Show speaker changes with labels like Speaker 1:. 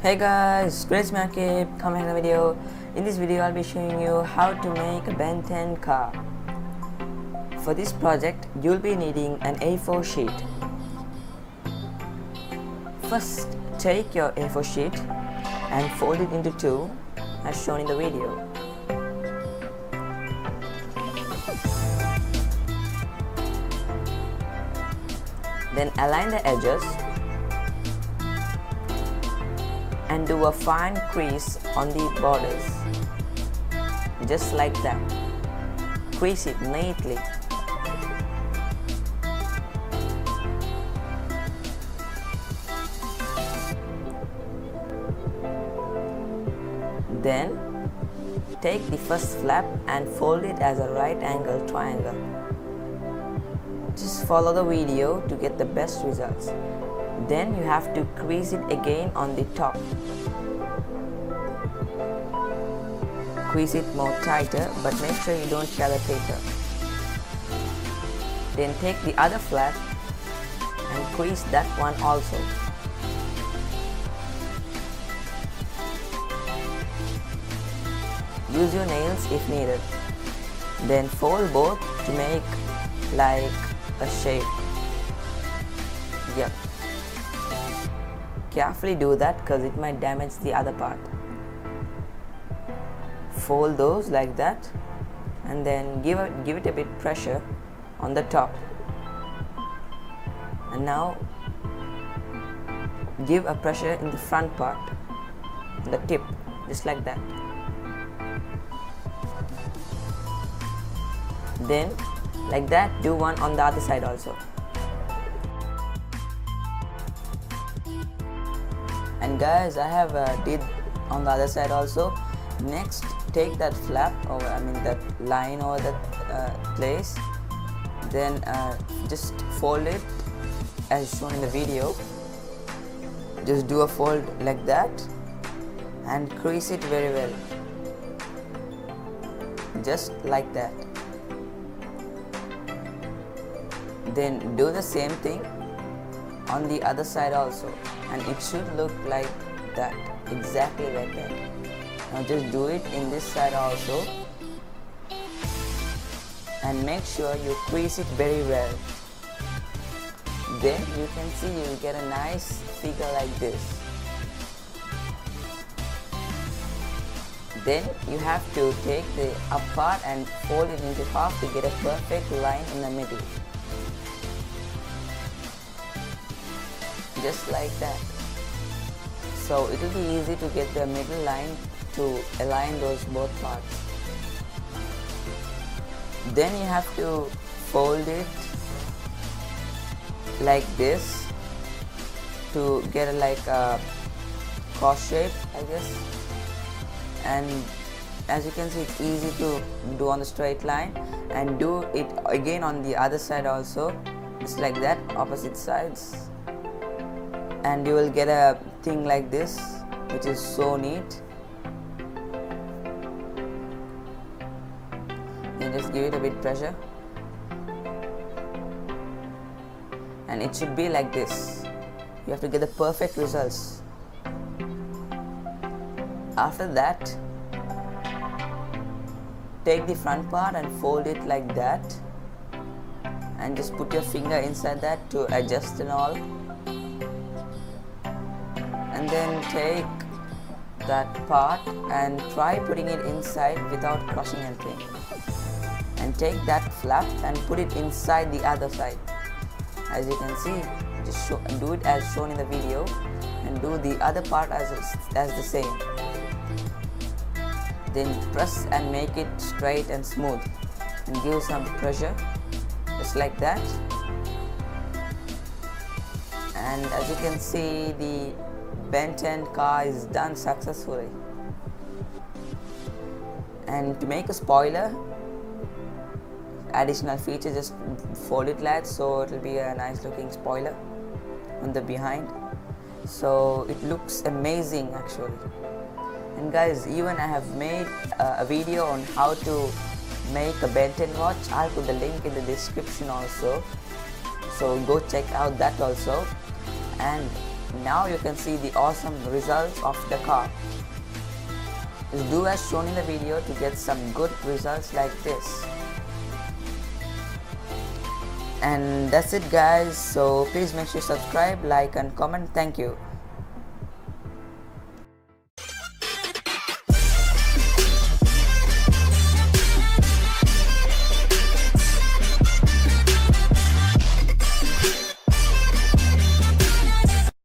Speaker 1: Hey guys, CraZy coming in the video. In this video I'll be showing you how to make a Ben 10 car. For this project you'll be needing an A4 sheet. First take your A4 sheet and fold it into two as shown in the video. Then align the edges and do a fine crease on the borders, just like that. Crease it neatly. Then take the first flap and fold it as a right angle triangle. Just follow the video to get the best results. Then you have to crease it again on the top. Crease it more tighter, but make sure you don't tear the paper. Then take the other flap and crease that one also. Use your nails if needed. Then fold both to make like a shape. Yep. Carefully do that because it might damage the other part. Fold those like that and then give it a bit pressure on the top. And now give a pressure in the front part, the tip, just like that. Then like that do one on the other side also. And guys, I have did on the other side also. Next take that flap over, that line over that place, then just fold it as shown in the video. Just do a fold like that and crease it very well, just like that. Then do the same thing on the other side also, and it should look like that, exactly like that. Now just do it in this side also and make sure you crease it very well. Then you can see you will get a nice figure like this. Then you have to take the up part and fold it into half to get a perfect line in the middle. Just like that. So it will be easy to get the middle line to align those both parts. Then you have to fold it like this to get like a cross shape, I guess. And as you can see, it's easy to do on the straight line, and do it again on the other side also, just like that, opposite sides. And you will get a thing like this, which is so neat. Then just give it a bit pressure, and it should be like this. You have to get the perfect results. After that, take the front part and fold it like that, and just put your finger inside that to adjust and all. And then take that part and try putting it inside without crushing anything. And take that flap and put it inside the other side. As you can see, just do it as shown in the video, and do the other part as the same. Then press and make it straight and smooth, and give some pressure, just like that. And as you can see, the Ben 10 car is done successfully. And to make a spoiler, additional feature, just fold it like so it will be a nice looking spoiler on the behind. So it looks amazing actually. And guys, even I have made a video on how to make a Ben 10 watch. I'll put the link in the description also. So go check out that also. And Now you can see the awesome results of the car. Just do as shown in the video to get some good results like this. And that's it guys, so please make sure to subscribe, like and comment. Thank you.